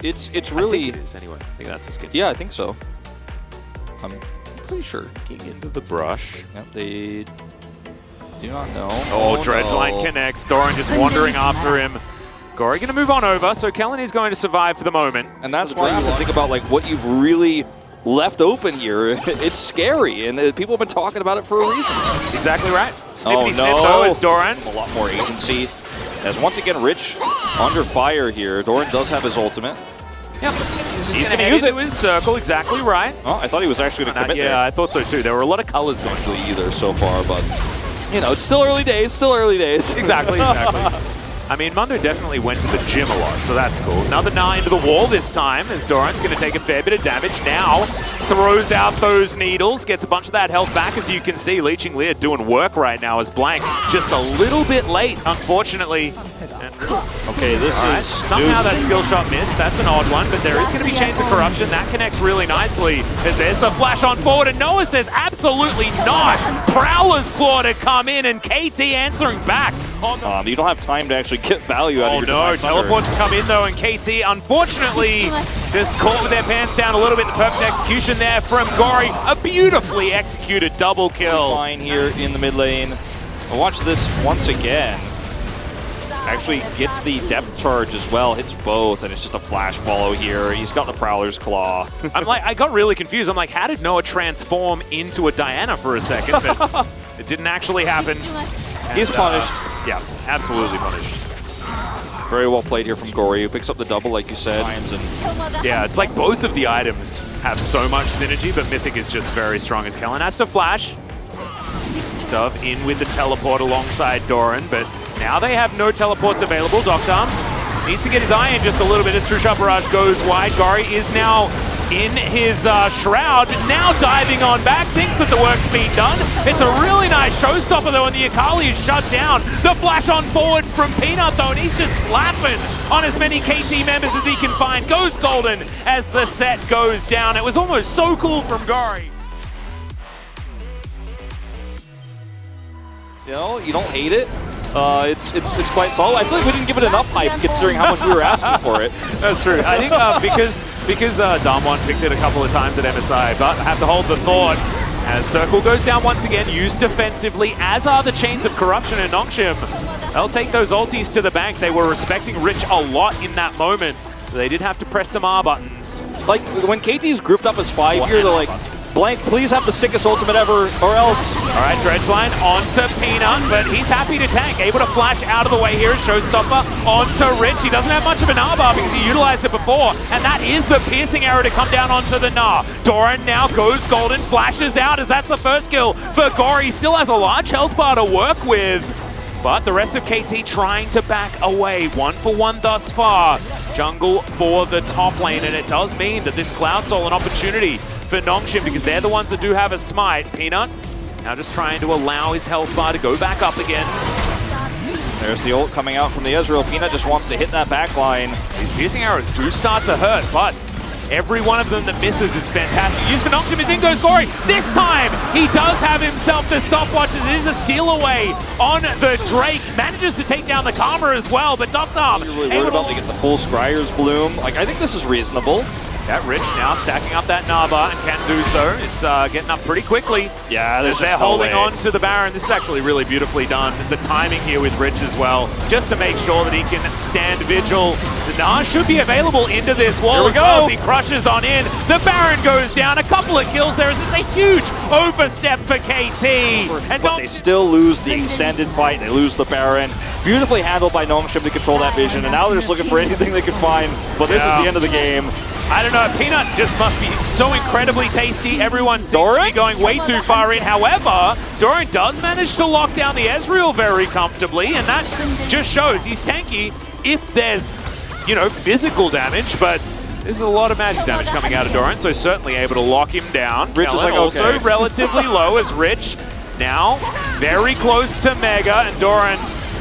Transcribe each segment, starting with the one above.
It's really... I think it is, anyway. I think that's the skin. Yeah, I think so. I'm pretty sure. Looking into the brush. Yep, they do not know. Oh, Dredgeline connects. Doran just wandering after him. Gori going to move on over, so Kellen is going to survive for the moment. And that's why you have to think about like what you've really left open here. It's scary, and people have been talking about it for a reason. Exactly right. Oh, Snippity snip though is Doran. A lot more agency. As once again, Rich under fire here. Doran does have his ultimate. Yep. He's going to use it. His circle, exactly right. Oh, I thought he was actually going to commit there. Yeah, I thought so too. There were a lot of colors going through either so far, but you know, it's still early days. Still early days. Exactly. I mean, Mundo definitely went to the gym a lot, so that's cool. Another 9 into the wall this time, as Doran's going to take a fair bit of damage. Now, throws out those needles, gets a bunch of that health back, as you can see. Leeching Lear doing work right now as Blank. Just a little bit late, unfortunately. Okay, this is... Somehow that skill shot missed. That's an odd one, but there is going to be Chains of Corruption. That connects really nicely. As there's the flash on forward, and Noah says absolutely not. Prowler's Claw to come in, and KT answering back. You don't have time to actually get value out of your no, teleports come in though, and KT unfortunately just caught with their pants down a little bit. The perfect execution there from Gori. A beautifully executed double kill. Fine here in the mid lane. Watch this once again. Actually gets the depth charge as well, hits both, and it's just a flash follow here. He's got the Prowler's Claw. I got really confused. I'm like, how did Noah transform into a Diana for a second? But it didn't actually happen. He's punished. Yeah, absolutely punished. Very well played here from Gori, who picks up the double, like you said. Yeah, it's like both of the items have so much synergy, but Mythic is just very strong as Kellen has to flash. Dove in with the teleport alongside Doran, but now they have no teleports available. Doctor needs to get his eye in just a little bit as True Shot Barrage goes wide. Gori is now in his shroud, now diving on back, thinks that the work's been done. It's a really nice showstopper though, and the Akali is shut down. The flash on forward from Peanut though, and he's just slapping on as many KT members as he can find. Goes golden as the set goes down. It was almost so cool from Gori. You know, you don't hate it. It's quite solid. I feel like we didn't give it enough hype considering how much we were asking for it. That's true. I think because Damwon picked it a couple of times at MSI, but have to hold the thought as Circle goes down once again, used defensively, as are the Chains of Corruption and Nongshim. They'll take those ultis to the bank. They were respecting Rich a lot in that moment. They did have to press some R buttons. Like when KT's grouped up as 5 here, they're like, Blank, please have the sickest ultimate ever, or else. All right, Dredgeline onto Peanut, but he's happy to tank. Able to flash out of the way here. Showstopper onto Rich. He doesn't have much of an R-bar because he utilized it before, and that is the piercing arrow to come down onto the Gnar. Doran now goes golden, flashes out as that's the first kill for Gori. Still has a large health bar to work with, but the rest of KT trying to back away. 1-for-1 thus far. Jungle for the top lane, and it does mean that this Cloud Soul an opportunity for Nongshim because they're the ones that do have a smite. Peanut now just trying to allow his health bar to go back up again. There's the ult coming out from the Ezreal. Peanut just wants to hit that back line. These piercing arrows do start to hurt, but every one of them that misses is fantastic. Use for Nongshim as in goes Gori. This time he does have himself the stopwatch as it is a steal away on the Drake. Manages to take down the Karma as well, but Doctom really worried about to get the full Scryer's Bloom. Like, I think this is reasonable. That Rich now stacking up that Naba and can do so. It's getting up pretty quickly. Yeah, they're holding on to the Baron. This is actually really beautifully done. The timing here with Rich as well, just to make sure that he can stand vigil. The Gnar should be available into this wall. Here we go. He crushes on in. The Baron goes down. A couple of kills there. This is a huge overstep for KT. And but they still lose the extended fight. They lose the Baron. Beautifully handled by Nongshim to control that vision. And now they're just looking for anything they can find. But this is the end of the game. I don't know, Peanut just must be so incredibly tasty. Everyone seems to be going way too far in. However, Doran does manage to lock down the Ezreal very comfortably, and that just shows he's tanky if there's, you know, physical damage, but this is a lot of magic damage coming out of Doran, so certainly able to lock him down. Rich is like, also okay. Relatively low as Rich now very close to Mega, and Doran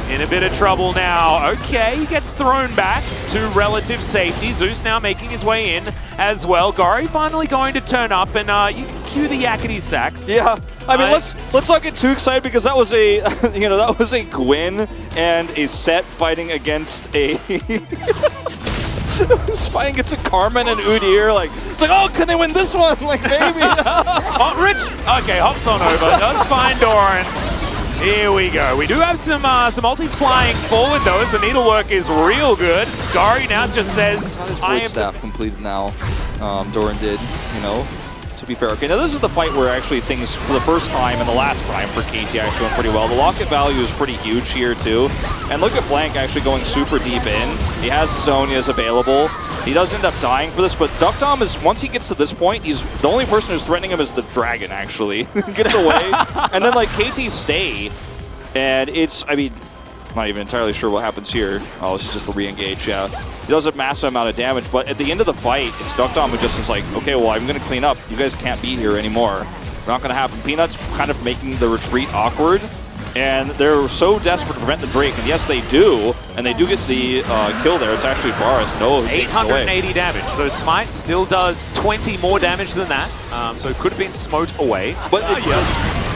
in a bit of trouble now. Okay, he gets thrown back to relative safety. Zeus now making his way in as well. Gori finally going to turn up, and you can cue the yakety sax. Yeah, I mean, let's not get too excited because that was a, you know, that was a Gwyn and a Set fighting against a Spine gets a Carmen and Udyr, like, it's like, oh, can they win this one? Like, maybe. Rich, okay, hops on over, does find Doran. Here we go. We do have some ulti flying forward though, as the needlework is real good. Gori now just says, I am staff completed now. Doran did, you know, to be fair. Okay, now this is the fight where actually things, for the first time and the last time for KT, actually went pretty well. The locket value is pretty huge here too. And look at Blank actually going super deep in. He has Zonias available. He does end up dying for this, but Duckdom is, once he gets to this point, he's the only person who's threatening him is the dragon, actually. Gets away. And then, like, KT stay. And it's, I mean, I'm not even entirely sure what happens here. Oh, this is just the re-engage, yeah. He does a massive amount of damage, but at the end of the fight, it's Duckdom who just is like, okay, well, I'm going to clean up. You guys can't be here anymore. Not going to happen. Peanut's kind of making the retreat awkward. And they're so desperate to prevent the Drake, and yes, they do, and they do get the kill there. It's actually Varus. No, 880 damage. So Smite still does 20 more damage than that. So it could have been smote away. But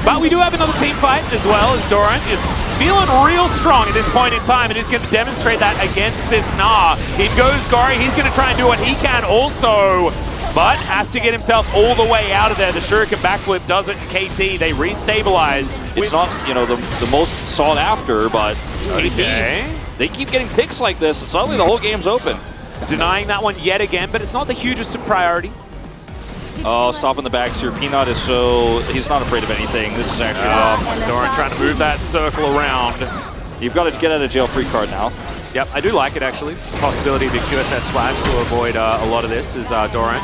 But we do have another team fight as well, as Doran is feeling real strong at this point in time, and he's going to demonstrate that against this Nah. In goes Gori. He's going to try and do what he can also, but has to get himself all the way out of there. The Shuriken backflip does it in KT. They restabilize. It's not, you know, the most sought after, but KT, they keep getting picks like this, and suddenly the whole game's open. Denying that one yet again, but it's not the hugest of priority. Oh, stopping the backs here. Peanut is so, he's not afraid of anything. This is actually Doran trying to move that circle around. You've got to get out of jail free card now. Yep, I do like it actually. Possibility of the QSS flash to avoid a lot of this is Doran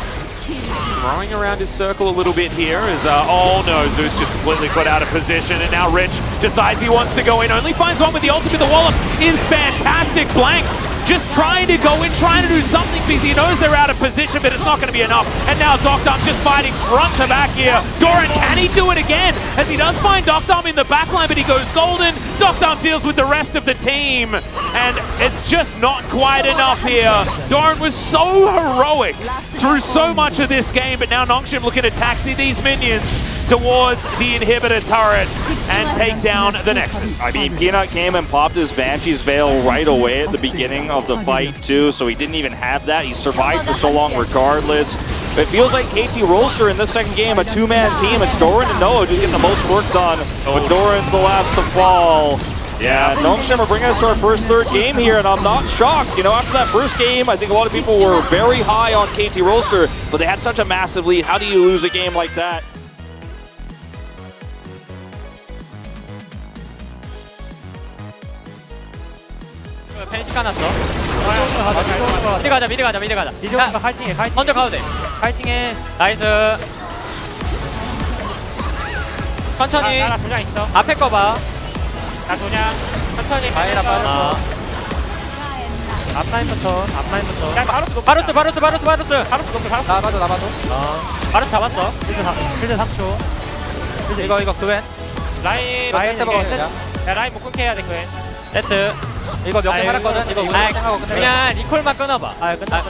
throwing around his circle a little bit here as, oh no, Zeus just completely put out of position, and now Rich decides he wants to go in, only finds one with the ultimate. The wallop is fantastic. Blank just trying to go in, trying to do something because he knows they're out of position, but it's not going to be enough. And now Duckdom just fighting front to back here. Doran, can he do it again? As he does find Duckdom in the backline, but he goes golden. Duckdom deals with the rest of the team, and it's just not quite enough here. Doran was so heroic through so much of this game, but now Nongshim looking to taxi these minions towards the inhibitor turret and take down the Nexus. I mean, Peanut came and popped his Banshee's Veil right away at the beginning of the fight too, so he didn't even have that. He survived for so long regardless. It feels like KT Rolster in this second game, a two-man team. It's Doran and Noah just getting the most work done, but Doran's the last to fall. Yeah, Nongshim are bringing us to our first third game here, and I'm not shocked. You know, after that first game, I think a lot of people were very high on KT Rolster, but they had such a massive lead. How do you lose a game like that? 펜시 까놨어. 미드 가자, 미드 가자, 미드 가자. 자, 파이팅해, 파이팅. 먼저 가도 돼. 파이팅해. 나이스. 천천히. 나 도장 있어. 앞에 거 봐. 나 도장. 천천히. 바이라 빠졌어. 앞라인부터, 앞라인부터. 야, 바로스, 바로스, 바로스, 바로스, 바로스. 바로스 높여, 바로스. 나 봐도. 바로스 잡았어. 필드 3초. 이거 그웬. 라인 때 먹어. 야, 라인 못 끊게 해야 돼, 그웬. 세트. 이거 몇 개 살았거든? 이거 우리 생각하고 끝내. 그냥 리콜만 끊어봐. 끝나.